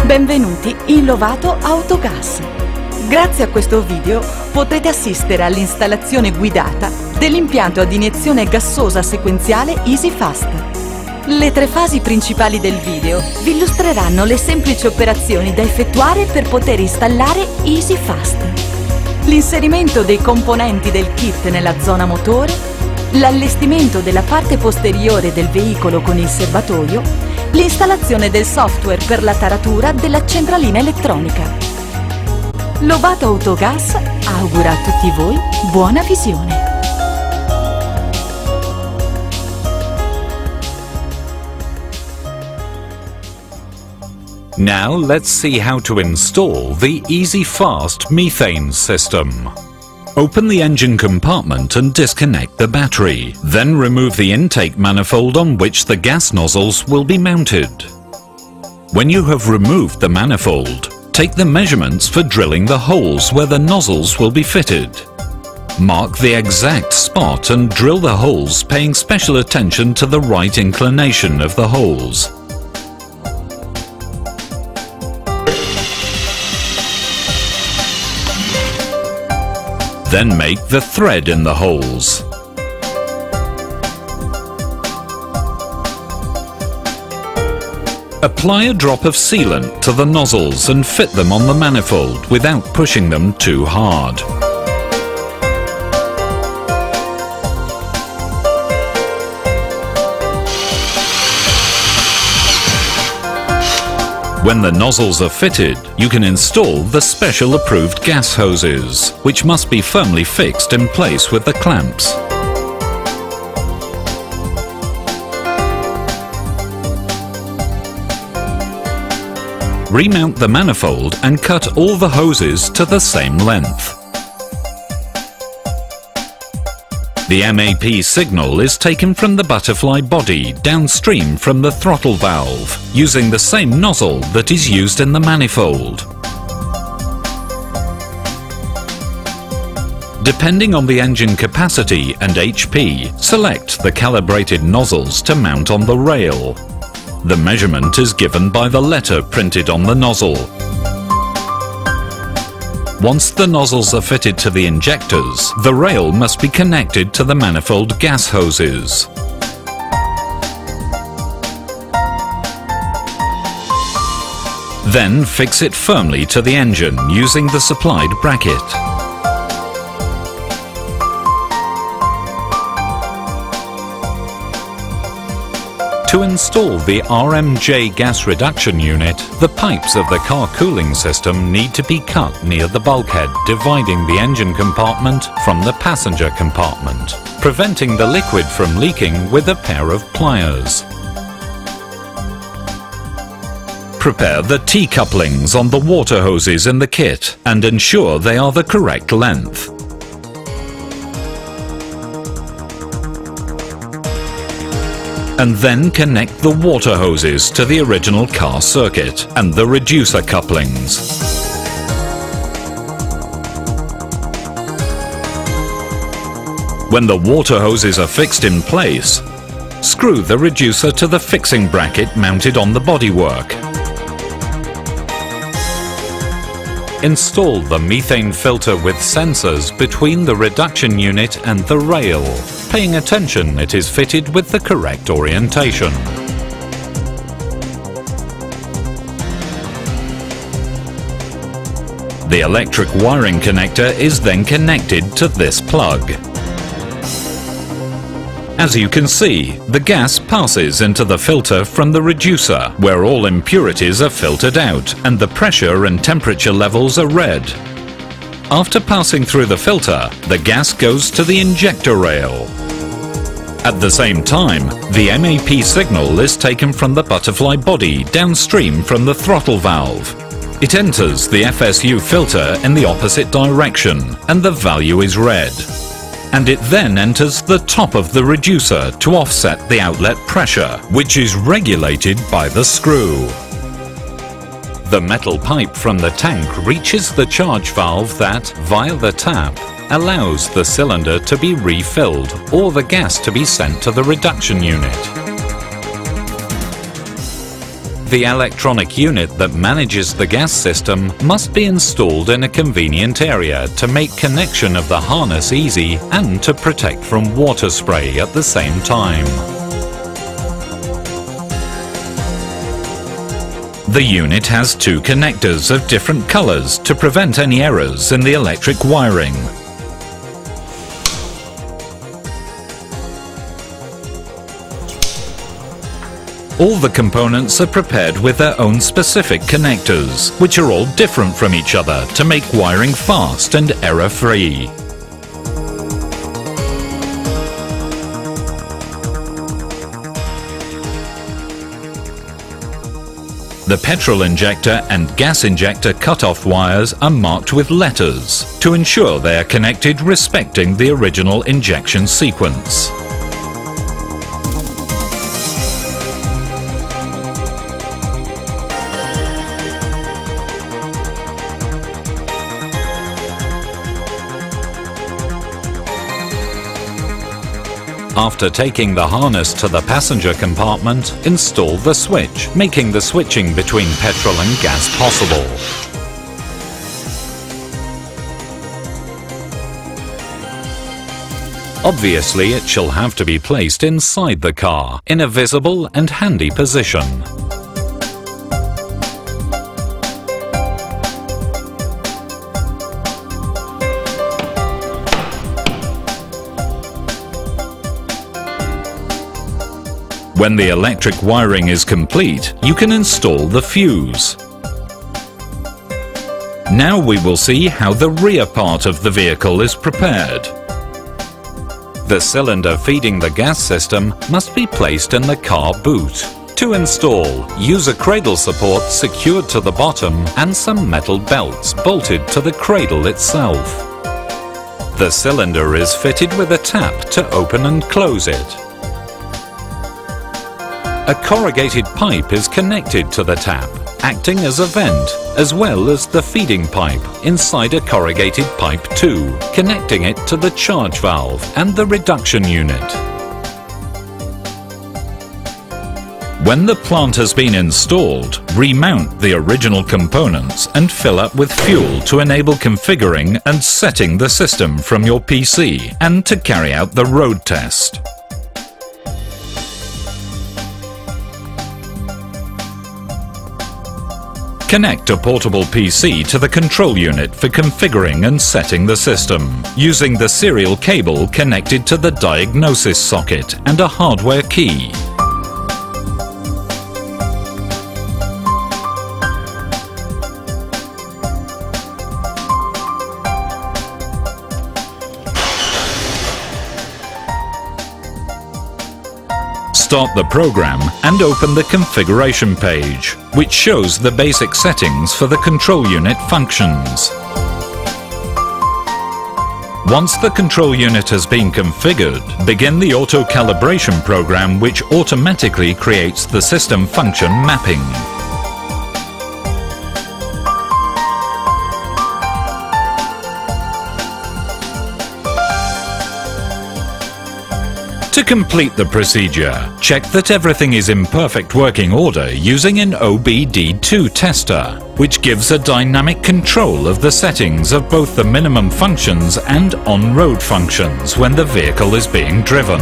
Benvenuti in Lovato Autogas. Grazie a questo video potrete assistere all'installazione guidata dell'impianto ad iniezione gassosa sequenziale EasyFast. Le 3 fasi principali del video vi illustreranno le semplici operazioni da effettuare per poter installare EasyFast. L'inserimento dei componenti del kit nella zona motore, l'allestimento della parte posteriore del veicolo con il serbatoio, l'installazione del software per la taratura della centralina elettronica. Lovato Autogas augura a tutti voi buona visione. Now let's see how to install the EasyFast methane system. Open the engine compartment and disconnect the battery. Then remove the intake manifold on which the gas nozzles will be mounted. When you have removed the manifold, take the measurements for drilling the holes where the nozzles will be fitted. Mark the exact spot and drill the holes, paying special attention to the right inclination of the holes. Then make the thread in the holes. Apply a drop of sealant to the nozzles and fit them on the manifold without pushing them too hard. When the nozzles are fitted, you can install the special approved gas hoses, which must be firmly fixed in place with the clamps. Remount the manifold and cut all the hoses to the same length. The MAP signal is taken from the butterfly body downstream from the throttle valve, using the same nozzle that is used in the manifold. Depending on the engine capacity and HP, select the calibrated nozzles to mount on the rail. The measurement is given by the letter printed on the nozzle. Once the nozzles are fitted to the injectors, the rail must be connected to the manifold gas hoses. Then fix it firmly to the engine using the supplied bracket. To install the RMJ gas reduction unit, the pipes of the car cooling system need to be cut near the bulkhead dividing the engine compartment from the passenger compartment, preventing the liquid from leaking with a pair of pliers. Prepare the T-couplings on the water hoses in the kit and ensure they are the correct length. And then connect the water hoses to the original car circuit and the reducer couplings. When the water hoses are fixed in place, screw the reducer to the fixing bracket mounted on the bodywork. Install the methane filter with sensors between the reduction unit and the rail, paying attention it is fitted with the correct orientation. The electric wiring connector is then connected to this plug. As you can see, the gas passes into the filter from the reducer, where all impurities are filtered out and the pressure and temperature levels are read. After passing through the filter, the gas goes to the injector rail. At the same time, the MAP signal is taken from the butterfly body downstream from the throttle valve. It enters the FSU filter in the opposite direction and the value is read. And it then enters the top of the reducer to offset the outlet pressure, which is regulated by the screw. The metal pipe from the tank reaches the charge valve that, via the tap, allows the cylinder to be refilled or the gas to be sent to the reduction unit. The electronic unit that manages the gas system must be installed in a convenient area to make connection of the harness easy and to protect from water spray at the same time. The unit has two connectors of different colors to prevent any errors in the electric wiring. All the components are prepared with their own specific connectors, which are all different from each other to make wiring fast and error-free. The petrol injector and gas injector cut-off wires are marked with letters to ensure they are connected respecting the original injection sequence. After taking the harness to the passenger compartment, install the switch, making the switching between petrol and gas possible. Obviously, it shall have to be placed inside the car, in a visible and handy position. When the electric wiring is complete, you can install the fuse. Now we will see how the rear part of the vehicle is prepared. The cylinder feeding the gas system must be placed in the car boot. To install, use a cradle support secured to the bottom and some metal belts bolted to the cradle itself. The cylinder is fitted with a tap to open and close it. A corrugated pipe is connected to the tap, acting as a vent, as well as the feeding pipe inside a corrugated pipe too, connecting it to the charge valve and the reduction unit. When the plant has been installed, remount the original components and fill up with fuel to enable configuring and setting the system from your PC and to carry out the road test. Connect a portable PC to the control unit for configuring and setting the system, using the serial cable connected to the diagnosis socket and a hardware key. Start the program and open the configuration page, which shows the basic settings for the control unit functions. Once the control unit has been configured, begin the auto calibration program, which automatically creates the system function mapping. To complete the procedure, check that everything is in perfect working order using an OBD2 tester, which gives a dynamic control of the settings of both the minimum functions and on-road functions when the vehicle is being driven.